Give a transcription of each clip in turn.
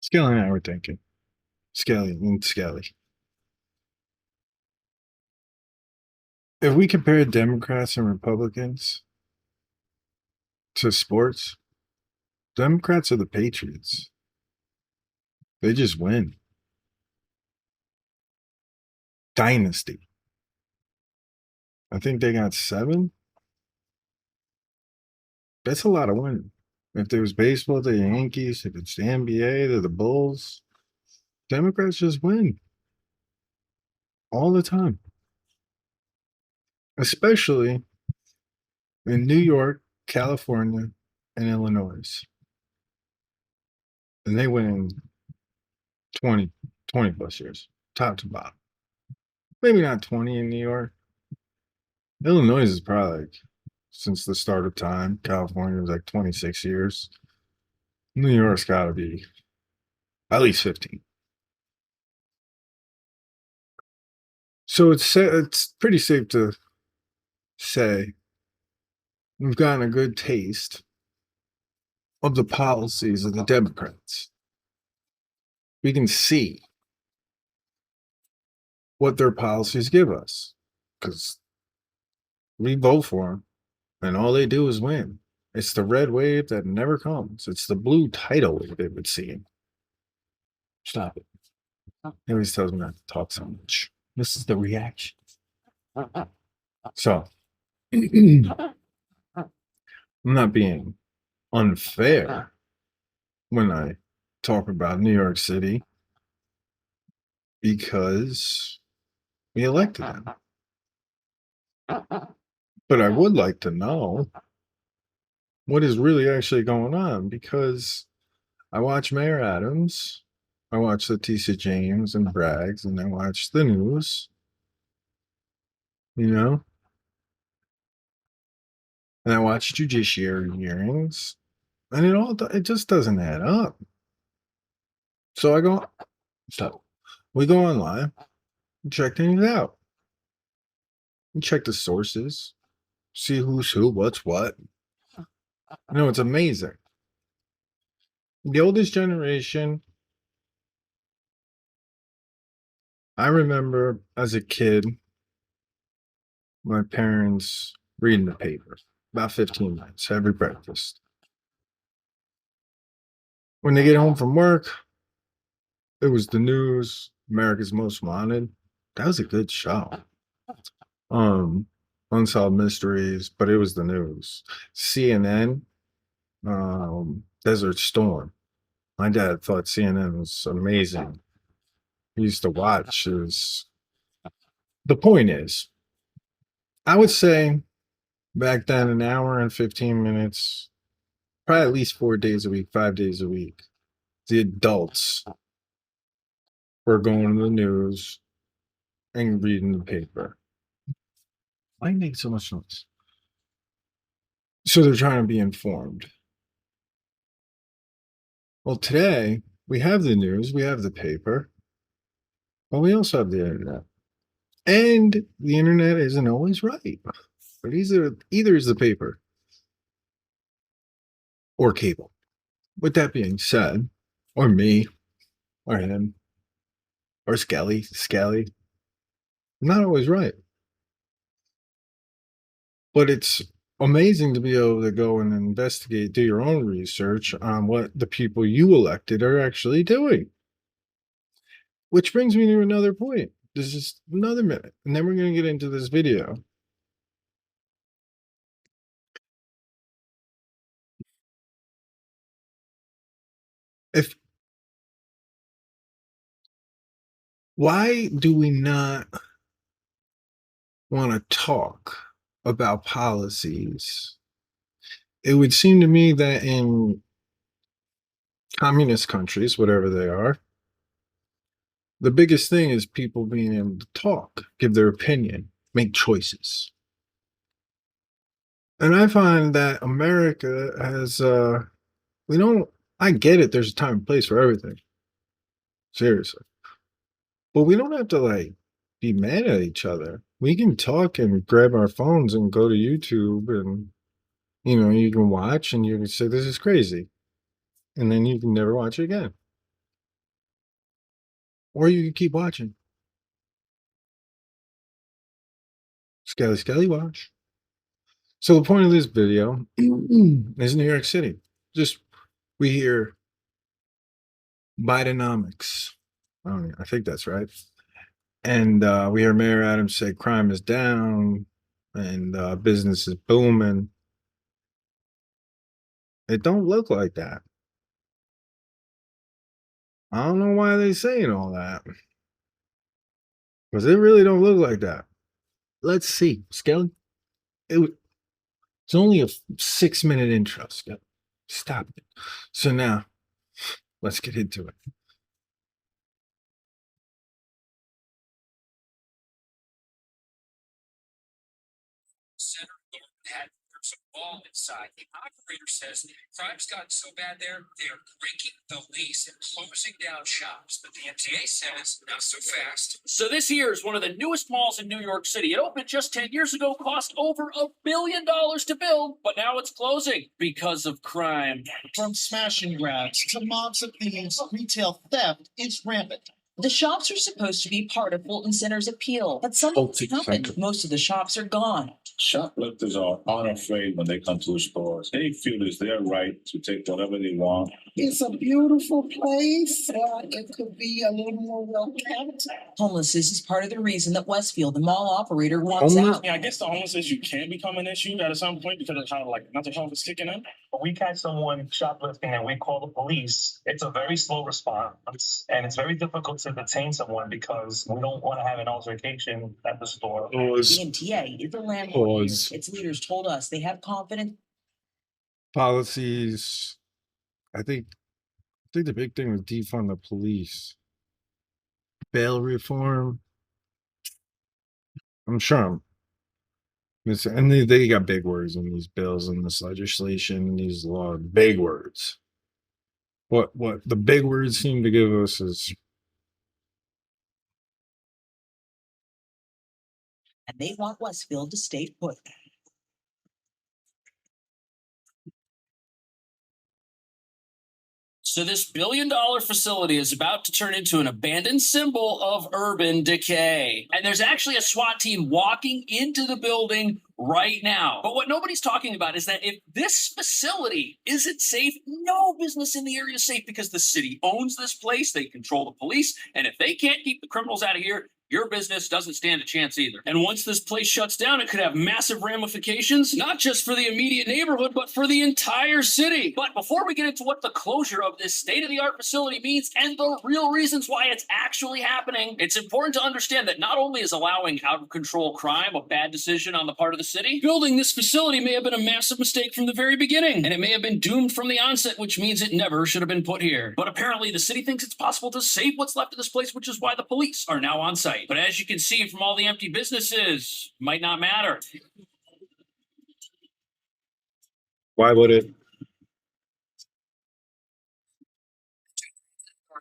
Skelly and I were thinking. Skelly. If we compare Democrats and Republicans to sports, Democrats are the Patriots. They just win. Dynasty. I think they got 7. That's a lot of winning. If there was baseball, the Yankees. If it's the NBA, they're the Bulls. Democrats just win all the time, especially in New York, California, and Illinois. And they win in 20 plus years, top to bottom. Maybe not 20 in New York. Illinois is probably like since the start of time. California was like 26 years. New York's got to be at least 15. So it's pretty safe to say we've gotten a good taste of the policies of the Democrats. We can see what their policies give us because we vote for them and all they do is win. It's the red wave that never comes. It's the blue tidal wave they would see. Stop it. He always tells me not to talk so much. This is the reaction. So I'm not being unfair when I talk about New York City because we elected them. But I would like to know what is really actually going on because I watch Mayor Adams, I watch Leticia James and Braggs, and I watch the news, you know, and I watch judiciary hearings, and it just doesn't add up. So we go online, and check things out, and check the sources, see who's who, what's what. It's amazing. The oldest generation, I remember as a kid, my parents reading the paper about 15 minutes every breakfast. When they get home from work, it was the news, America's Most Wanted. That was a good show. Um, Unsolved Mysteries, but it was the news. CNN, Desert Storm. My dad thought CNN was amazing. He used to watch. The point is, I would say back then an hour and 15 minutes, probably at least 4 days a week, 5 days a week. The adults were going to the news and reading the paper. Why make so much noise? So they're trying to be informed. Well, today we have the news, we have the paper, but we also have the internet. And the internet isn't always right. But either is the paper or cable. With that being said, or me, or him, or Skelly, not always right. But it's amazing to be able to go and investigate, do your own research on what the people you elected are actually doing. Which brings me to another point. This is another minute, and then we're going to get into this video. If Why do we not want to talk about policies? It would seem to me that in communist countries, whatever they are, the biggest thing is people being able to talk, give their opinion, make choices. And I find that America has, we don't, I get it, there's a time and place for everything. Seriously. But we don't have to like be mad at each other. We can talk and grab our phones and go to YouTube and you can watch and you can say this is crazy. and then you can never watch it again. Or you can keep watching. Skelly watch. So the point of this video is New York City. Just we hear Bidenomics. I think that's right. And we hear Mayor Adams say crime is down and business is booming. It don't look like that. I don't know why they saying all that. Because it really don't look like that. Let's see. Skelly, it's only a 6-minute intro, Skelly. Stop it. So now, let's get into it. Center had some ball inside. The operator says crime's gotten so bad there, they are breaking the lease and closing down shops. But the MTA says not so fast. So this here is one of the newest malls in New York City. It opened just 10 years ago, cost over $1 billion to build, but now it's closing because of crime. From smash and grabs to mobs of thieves, retail theft is rampant. The shops are supposed to be part of Fulton Center's appeal, but something's happened. Most of the shops are gone. Shoplifters are unafraid when they come to the stores. They feel it's their right to take whatever they want. It's a beautiful place. It could be a little more well kept. Homelessness is part of the reason that Westfield, the mall operator, wants out. Yeah, I guess the homeless issue can become an issue at some point because of how mental health is kicking in. When we catch someone shoplifting and we call the police, it's a very slow response, and it's very difficult to detain someone because we don't want to have an altercation at the store. The NTA is the landlord. Its leaders told us they have confidence. Policies. I think the big thing was defund the police. Bail reform. I'm sure and they got big words in these bills and this legislation and these laws, big words. What the big words seem to give us is, And they want Westfield to stay put. So this $1 billion facility is about to turn into an abandoned symbol of urban decay. And there's actually a SWAT team walking into the building right now. But what nobody's talking about is that if this facility isn't safe, no business in the area is safe because the city owns this place, they control the police, and if they can't keep the criminals out of here, your business doesn't stand a chance either. And once this place shuts down, it could have massive ramifications, not just for the immediate neighborhood, but for the entire city. But before we get into what the closure of this state-of-the-art facility means and the real reasons why it's actually happening, it's important to understand that not only is allowing out-of-control crime a bad decision on the part of the city, building this facility may have been a massive mistake from the very beginning, and it may have been doomed from the onset, which means it never should have been put here. But apparently the city thinks it's possible to save what's left of this place, which is why the police are now on site. But as you can see from all the empty businesses, might not matter. why would it?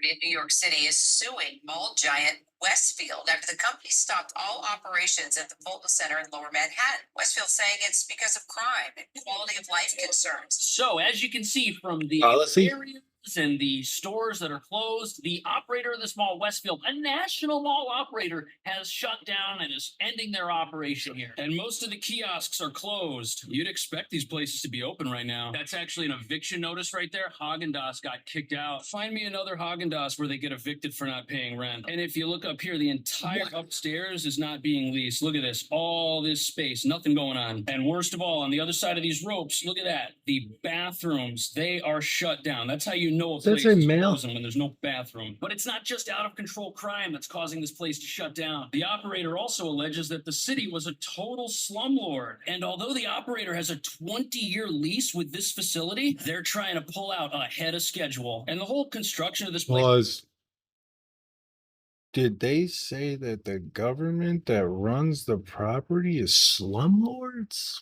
In New York City is suing mall giant Westfield after the company stopped all operations at the Fulton Center in Lower Manhattan. Westfield saying it's because of crime and quality of life concerns. So as you can see from the areas and the stores that are closed, the operator of this mall, Westfield, a national mall operator, has shut down and is ending their operation here. And most of the kiosks are closed. You'd expect these places to be open right now. That's actually an eviction notice right there. Haagen-Dazs got kicked out. Find me another Haagen-Dazs where they get evicted for not paying rent. And if you look up here, the entire upstairs is not being leased. Look at this. All this space, nothing going on. And worst of all, on the other side of these ropes, look at that. The bathrooms, they are shut down. That's how you know a place is closing when there's no bathroom. But it's not just out of control crime that's causing this place to shut down. The operator also alleges that the city was a total slumlord. And although the operator has a 20-year lease with this facility, they're trying to pull out ahead of schedule. And the whole construction of this place Did they say that the government that runs the property is slumlords?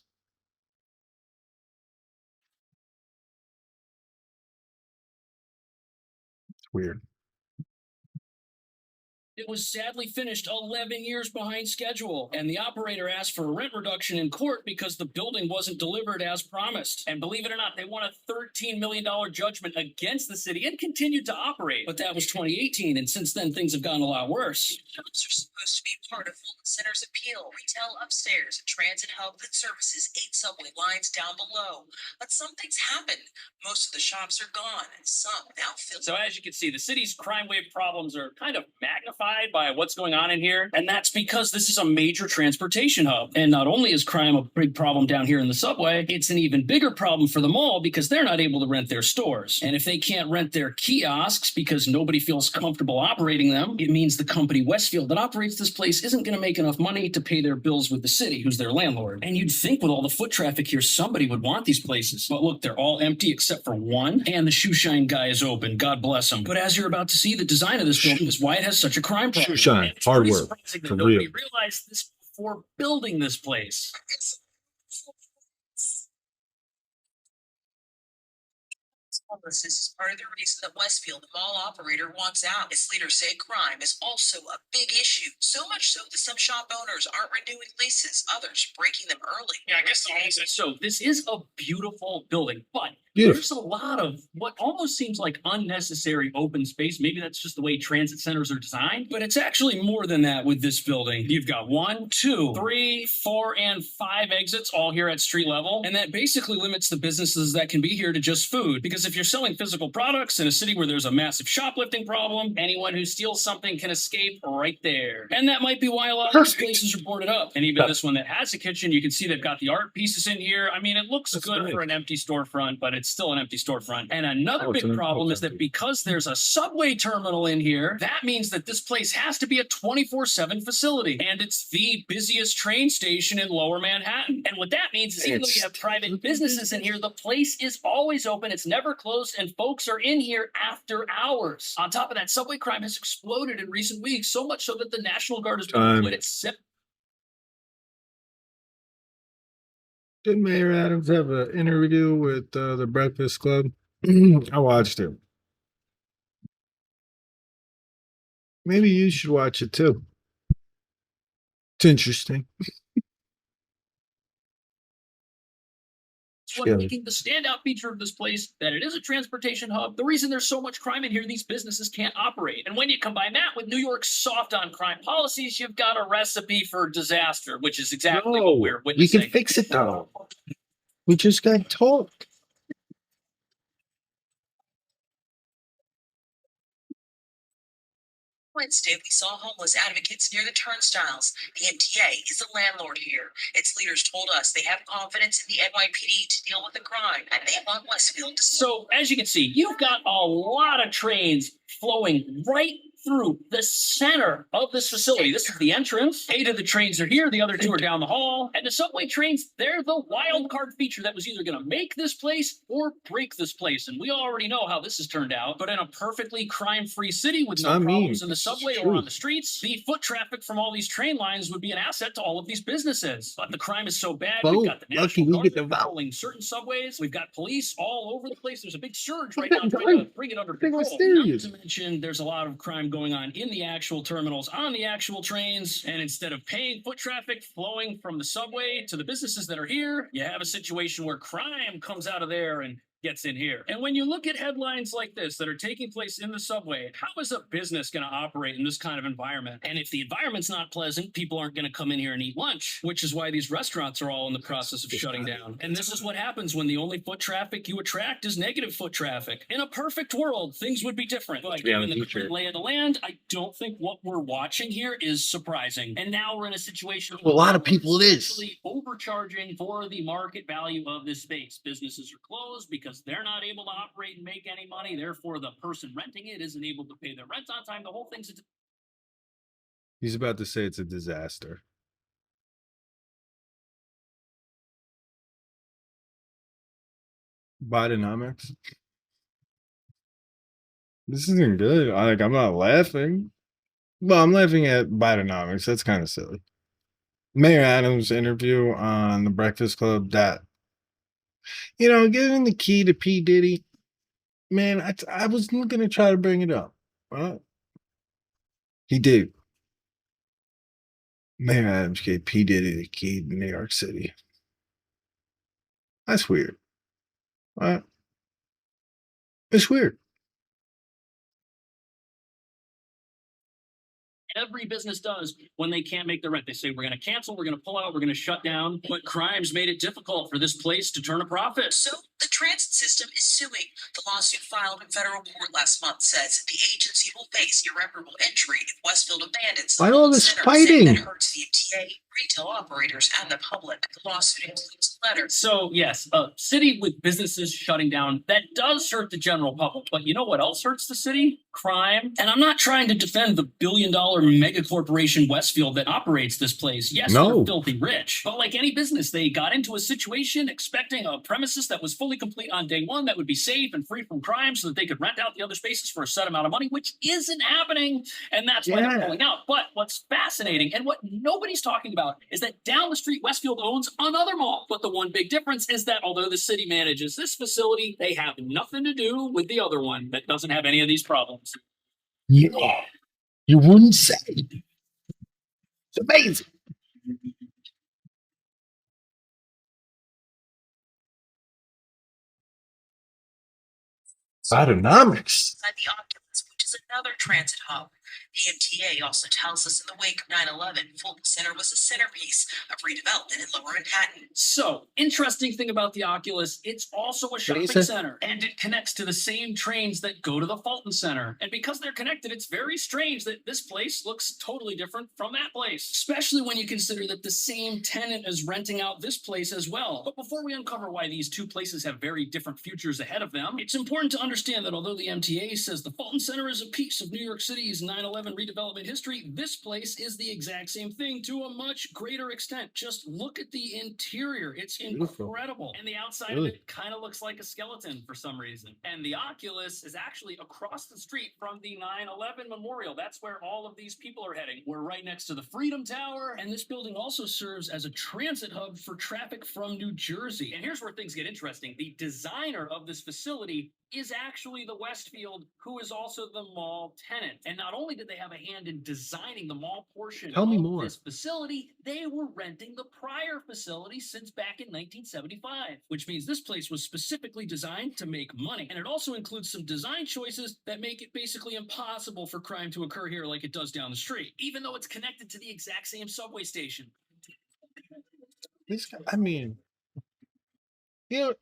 It's weird. It was sadly finished 11 years behind schedule, and the operator asked for a rent reduction in court because the building wasn't delivered as promised. And believe it or not, they won a $13 million judgment against the city and continued to operate. But that was 2018, and since then, things have gotten a lot worse. Shops are supposed to be part of Fulton Center's appeal. Retail upstairs, a transit hub that services 8 subway lines down below. But something's happened. Most of the shops are gone, and some now feel. So as you can see, the city's crime wave problems are kind of magnified by what's going on in here. And that's because this is a major transportation hub. And not only is crime a big problem down here in the subway, it's an even bigger problem for the mall because they're not able to rent their stores. And if they can't rent their kiosks because nobody feels comfortable operating them, it means the company Westfield that operates this place isn't going to make enough money to pay their bills with the city, who's their landlord. And you'd think with all the foot traffic here, somebody would want these places. But look, they're all empty except for one. And the shoe shine guy is open. God bless him. But as you're about to see, the design of this building is why it has such a crime problem. Shoe shine, It's hard pretty work, surprising that for nobody real. realized this before building this place. Homelessness is part of the reason that Westfield, the mall operator, wants out. Its leaders say crime is also a big issue. So much so that some shop owners aren't renewing leases, others breaking them early. Yeah, I guess the homeless. So this is a beautiful building, but Beautiful. there's a lot of what almost seems like unnecessary open space. Maybe that's just the way transit centers are designed, but it's actually more than that with this building. You've got 1, 2, 3, 4, and 5 exits all here at street level. And that basically limits the businesses that can be here to just food. Because if you're selling physical products in a city where there's a massive shoplifting problem, anyone who steals something can escape right there. And that might be why a lot of these places are boarded up. And even this one that has a kitchen, you can see they've got the art pieces in here. I mean, it looks good nice. for an empty storefront, but it's still an empty storefront. And another it's big an problem is that empty. because there's a subway terminal in here, that means that this place has to be a 24/7 facility. And it's the busiest train station in Lower Manhattan. And what that means is even though you have private businesses in here, the place is always open, it's never closed, and folks are in here after hours. On top of that, subway crime has exploded in recent weeks, so much so that the National Guard has been deployed at Did Mayor Adams have an interview with the Breakfast Club? I watched it. Maybe you should watch it too. It's interesting. what making the standout feature of this place that it is a transportation hub. The reason there's so much crime in here, these businesses can't operate. And when you combine that with New York's soft on crime policies, you've got a recipe for disaster, which is exactly what we're we witnessing. can fix it though. We just got to talk. Wednesday, we saw homeless advocates near the turnstiles. The MTA is the landlord here. Its leaders told us they have confidence in the NYPD to deal with the crime, and they want Westfield to. So, as you can see, you've got a lot of trains flowing right through the center of this facility. This is the entrance. 8 of the trains are here. The other 2 are down the hall. And the subway trains, they're the wild card feature that was either going to make this place or break this place. And we already know how this has turned out. But in a perfectly crime-free city with no problems in the subway or on the streets, the foot traffic from all these train lines would be an asset to all of these businesses. But the crime is so bad. We've got the National Guard patrolling certain subways. We've got police all over the place. There's a big surge right now trying to bring it under control. Not to mention, there's a lot of crime going on in the actual terminals, on the actual trains, and instead of paying foot traffic flowing from the subway to the businesses that are here, you have a situation where crime comes out of there and gets in here. And when you look at headlines like this that are taking place in the subway, how is a business going to operate in this kind of environment? And if the environment's not pleasant, people aren't going to come in here and eat lunch, which is why these restaurants are all in the process of shutting down. And this is what happens when the only foot traffic you attract is negative foot traffic. In a perfect world, things would be different. But given the current lay of the land, I don't think what we're watching here is surprising. And now we're in a situation where a lot of people it is overcharging for the market value of this space. Businesses are closed because they're not able to operate and make any money. Therefore, the person renting it isn't able to pay their rent on time. The whole thing's He's about to say it's a disaster. Bidenomics. This isn't good. I'm not laughing. Well, I'm laughing at Bidenomics. That's kind of silly. Mayor Adams' interview on the Breakfast Club that, giving the key to P. Diddy, man, I was going to try to bring it up. Right? He did. Mayor Adams gave P. Diddy the key to New York City. That's weird. Right? It's weird. Every business does when they can't make the rent. They say, we're going to cancel, we're going to pull out, we're going to shut down. But crime's made it difficult for this place to turn a profit. So the transit system is suing. The lawsuit filed in federal court last month says the agency will face irreparable injury if Westfield abandons the Why all this center, fighting? saying that hurts the MTA, retail operators, and the public. The lawsuit includes a letter. So yes, a city with businesses shutting down, that does hurt the general public. But you know what else hurts the city? Crime. And I'm not trying to defend the billion-dollar mega corporation Westfield that operates this place. Yes, No. they're filthy rich. But like any business, they got into a situation expecting a premises that was fully complete on day one, that would be safe and free from crime so that they could rent out the other spaces for a set amount of money, which isn't happening. And that's why they're pulling out. But what's fascinating and what nobody's talking about is that down the street, Westfield owns another mall. But the one big difference is that although the city manages this facility, they have nothing to do with the other one that doesn't have any of these problems. Yeah. You wouldn't say. It's amazing. Bidenomics. Inside the Oculus, which is another transit hub. The MTA also tells us in the wake of 9/11, Fulton Center was a centerpiece of redevelopment in Lower Manhattan. So, interesting thing about the Oculus, it's also a shopping say? center, and it connects to the same trains that go to the Fulton Center. And because they're connected, it's very strange that this place looks totally different from that place, especially when you consider that the same tenant is renting out this place as well. But before we uncover why these two places have very different futures ahead of them, it's important to understand that although the MTA says the Fulton Center is a piece of New York City's 9/11 redevelopment history, this place is the exact same thing to a much greater extent. Just look at the interior. It's incredible. And the outside of it kind of looks like a skeleton for some reason. And the Oculus is actually across the street from the 9/11 memorial. That's where all of these people are heading. We're right next to the Freedom Tower, and this building also serves as a transit hub for traffic from New Jersey. And here's where things get interesting. The designer of this facility is actually the Westfield, who is also the mall tenant. And not only did they have a hand in designing the mall portion Tell me of more. this facility, they were renting the prior facility since back in 1975, which means this place was specifically designed to make money. And it also includes some design choices that make it basically impossible for crime to occur here like it does down the street, even though it's connected to the exact same subway station. This guy, I mean, you know,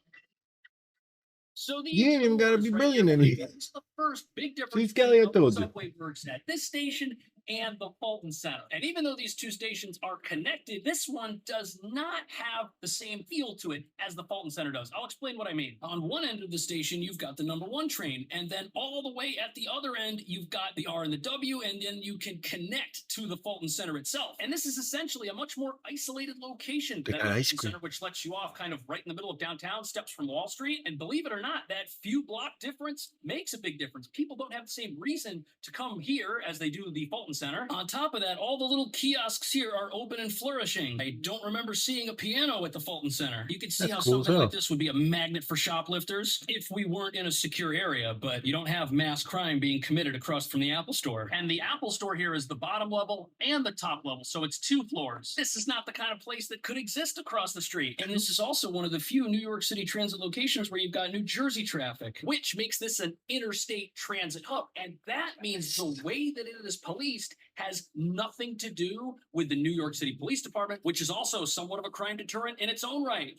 So the You ain't even gotta be brilliant in here. It's the first big difference See, Skelly, I between how told the you. subway works at this station and the Fulton Center. And even though these two stations are connected, this one does not have the same feel to it as the Fulton Center does. I'll explain what I mean. On one end of the station, you've got the number 1 train, and then all the way at the other end, you've got the R and the W, and then you can connect to the Fulton Center itself. And this is essentially a much more isolated location They than got the ice Fulton cream. Center, which lets you off kind of right in the middle of downtown, steps from Wall Street. And believe it or not, that few block difference makes a big difference. People don't have the same reason to come here as they do the Fulton Center. On top of that, all the little kiosks here are open and flourishing. I don't remember seeing a piano at the Fulton Center. You can see That's how cool as something hell. like this would be a magnet for shoplifters if we weren't in a secure area, but you don't have mass crime being committed across from the Apple Store. And the Apple Store here is the bottom level and the top level, so it's 2 floors. This is not the kind of place that could exist across the street. And this is also one of the few New York City transit locations where you've got New Jersey traffic, which makes this an interstate transit hub. And that means the way that it is policed has nothing to do with the New York City Police Department, which is also somewhat of a crime deterrent in its own right.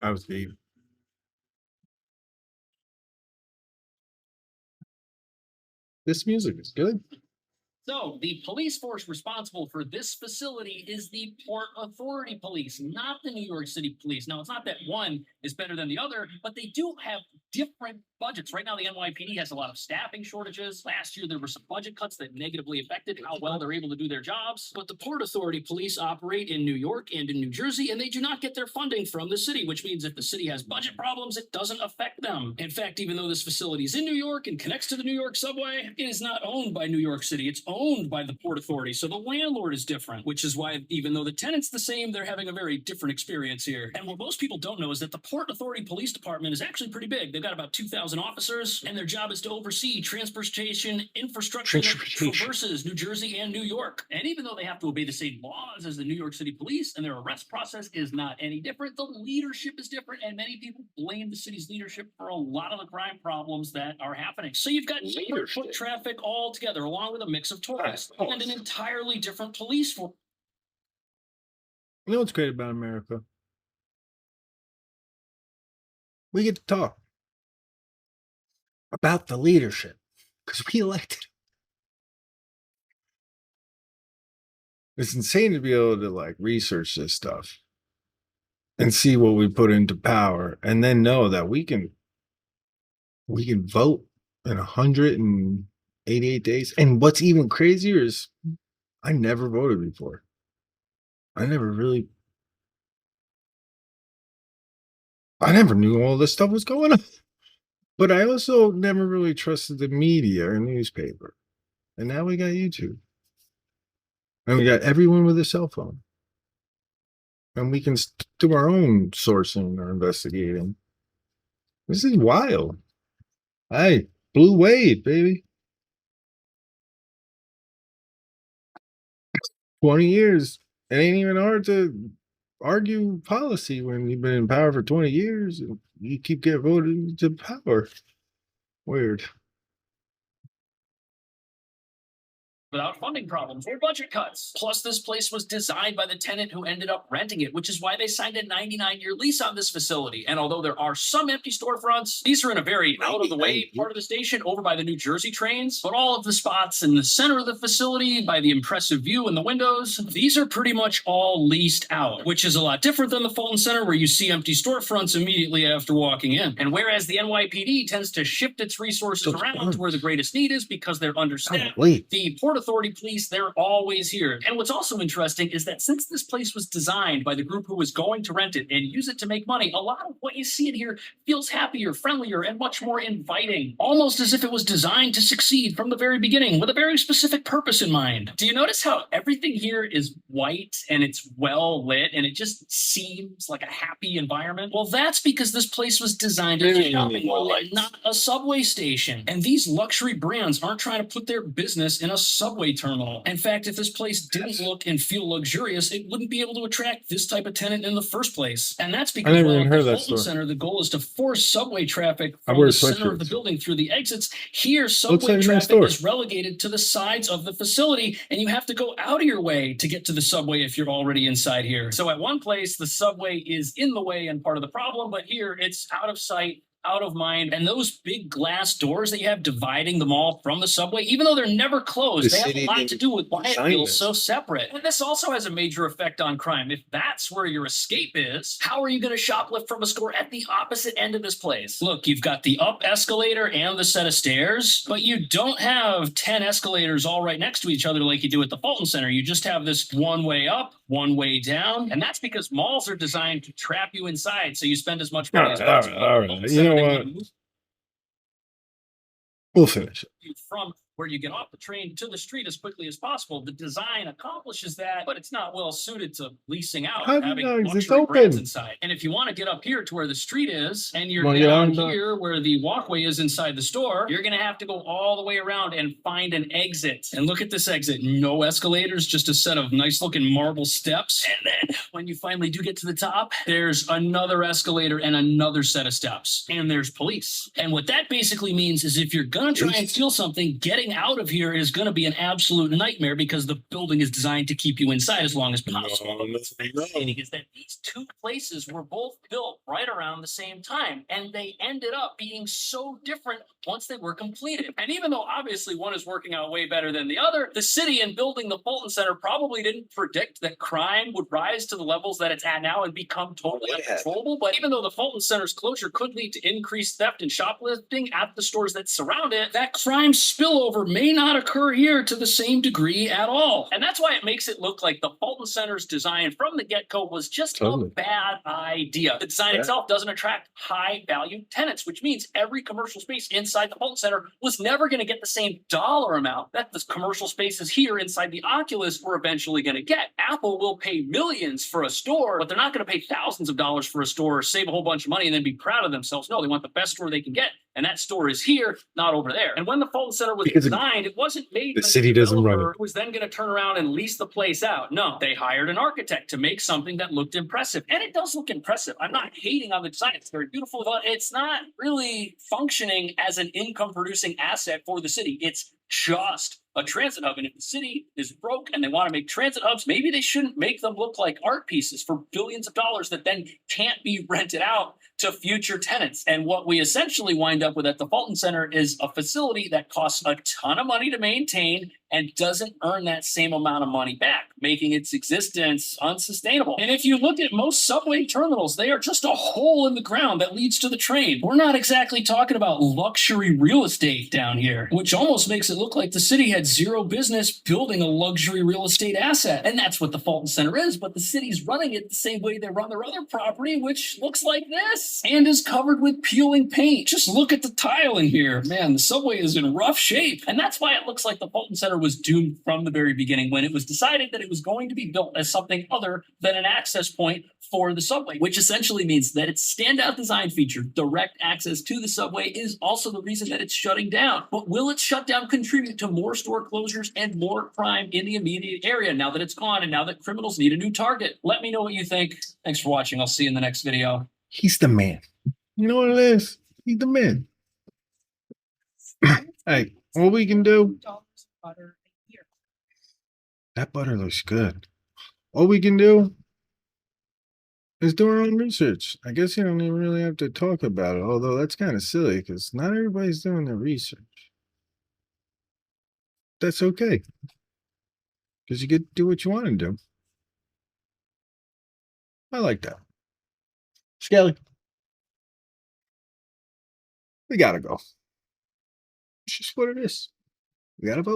I was deep. This music is good. So, the police force responsible for this facility is the Port Authority Police, not the New York City Police. Now, it's not that one is better than the other, but they do have different budgets. Right now, the NYPD has a lot of staffing shortages. Last year, there were some budget cuts that negatively affected how well they're able to do their jobs. But the Port Authority Police operate in New York and in New Jersey, and they do not get their funding from the city, which means if the city has budget problems, it doesn't affect them. In fact, even though this facility is in New York and connects to the New York subway, it is not owned by New York City. It's owned by the Port Authority. So the landlord is different, which is why even though the tenant's the same, they're having a very different experience here. And what most people don't know is that the Port Authority Police Department is actually pretty big. They've got about 2,000 officers, and their job is to oversee transportation infrastructure that traverses New Jersey and New York. And even though they have to obey the same laws as the New York City police, and their arrest process is not any different, the leadership is different, and many people blame the city's leadership for a lot of the crime problems that are happening. So you've got different foot traffic all together, along with a mix of tourists, and an entirely different police force. You know what's great about America? We get to talk about the leadership because we elected. It's insane to be able to like research this stuff and see what we put into power, and then know that we can vote in 188 days. And what's even crazier is I never voted before. I never knew all this stuff was going on. But I also never really trusted the media or newspaper. And now we got YouTube. And we got everyone with a cell phone. And we can do our own sourcing or investigating. This is wild. Hey, blue wave, baby. 20 years. It ain't even hard to argue policy when you've been in power for 20 years and you keep getting voted into power. Weird. Without funding problems or budget cuts. Plus, this place was designed by the tenant who ended up renting it, which is why they signed a 99-year lease on this facility. And although there are some empty storefronts, these are in a very out-of-the-way part of the station over by the New Jersey trains. But all of the spots in the center of the facility, by the impressive view in the windows, these are pretty much all leased out, which is a lot different than the Fulton Center, where you see empty storefronts immediately after walking in. And whereas the NYPD tends to shift its resources around to where the greatest need is because they're understaffed, the Port Authority police, they're always here. And what's also interesting is that since this place was designed by the group who was going to rent it and use it to make money, a lot of what you see in here feels happier, friendlier, and much more inviting. Almost as if it was designed to succeed from the very beginning with a very specific purpose in mind. Do you notice how everything here is white and it's well lit and it just seems like a happy environment? Well, that's because this place was designed as a shopping mall and not a subway station. And these luxury brands aren't trying to put their business in a subway terminal. In fact, if this place didn't look and feel luxurious, it wouldn't be able to attract this type of tenant in the first place. And that's because while at the Fulton Center, the goal is to force subway traffic from the center of the building through the exits. Here, subway traffic is relegated to the sides of the facility, and you have to go out of your way to get to the subway if you're already inside here. So at one place, the subway is in the way and part of the problem, but here it's out of sight, out of mind. And those big glass doors that you have dividing the mall from the subway, even though they're never closed, they have a lot to do with why it feels so separate. And this also has a major effect on crime. If that's where your escape is, how are you going to shoplift from a store at the opposite end of this place? Look, you've got the up escalator and the set of stairs, but you don't have 10 escalators all right next to each other like you do at the Fulton Center. You just have this one way up, one way down. And that's because malls are designed to trap you inside, so you spend as much money as possible. All right. You know what? We'll finish it. From where you get off the train to the street as quickly as possible. The design accomplishes that, but it's not well suited to leasing out, having luxury brands inside. And if you want to get up here to where the street is, and you're down here where the walkway is inside the store, you're going to have to go all the way around and find an exit. And look at this exit. No escalators, just a set of nice looking marble steps. And then when you finally do get to the top, there's another escalator and another set of steps. And there's police. And what that basically means is if you're going to try and steal something, getting out of here is going to be an absolute nightmare because the building is designed to keep you inside as long as possible. What's fascinating is that these two places were both built right around the same time, and they ended up being so different once they were completed. And even though obviously one is working out way better than the other, the city in building the Fulton Center probably didn't predict that crime would rise to the levels that it's at now and become totally uncontrollable. But even though the Fulton Center's closure could lead to increased theft and shoplifting at the stores that surround it, that crime spillover spillover may not occur here to the same degree at all. And that's why it makes it look like the Fulton Center's design from the get-go was just Totally. a bad idea. The design itself doesn't attract high-value tenants, which means every commercial space inside the Fulton Center was never going to get the same dollar amount that the commercial spaces here inside the Oculus were eventually going to get. Apple will pay millions for a store, but they're not going to pay thousands of dollars for a store, save a whole bunch of money, and then be proud of themselves. No, they want the best store they can get. And that store is here, not over there. And when the Fulton Center was designed, it wasn't made the by city doesn't run developer it. who was then going to turn around and lease the place out. No, they hired an architect to make something that looked impressive. And it does look impressive. I'm not hating on the design. It's very beautiful, but it's not really functioning as an income-producing asset for the city. It's just a transit hub. And if the city is broke and they want to make transit hubs, maybe they shouldn't make them look like art pieces for billions of dollars that then can't be rented out to future tenants. And what we essentially wind up with at the Fulton Center is a facility that costs a ton of money to maintain and doesn't earn that same amount of money back, making its existence unsustainable. And if you look at most subway terminals, they are just a hole in the ground that leads to the train. We're not exactly talking about luxury real estate down here, which almost makes it look like the city had zero business building a luxury real estate asset. And that's what the Fulton Center is, but the city's running it the same way they run their other property, which looks like this and is covered with peeling paint. Just look at the tile in here. Man, the subway is in rough shape. And that's why it looks like the Fulton Center was doomed from the very beginning when it was decided that it was going to be built as something other than an access point for the subway, which essentially means that its standout design feature, direct access to the subway, is also the reason that it's shutting down. But will its shutdown contribute to more store closures and more crime in the immediate area now that it's gone and now that criminals need a new target? Let me know what you think. Thanks for watching. I'll see you in the next video. He's the man. You know what it is? He's the man. Hey, all we can do. That butter looks good. All we can do is do our own research. I guess you don't even really have to talk about it, although that's kind of silly because not everybody's doing their research. That's okay. Because you get to do what you want to do. I like that. Skelly. We gotta go. It's just what it is. We gotta vote.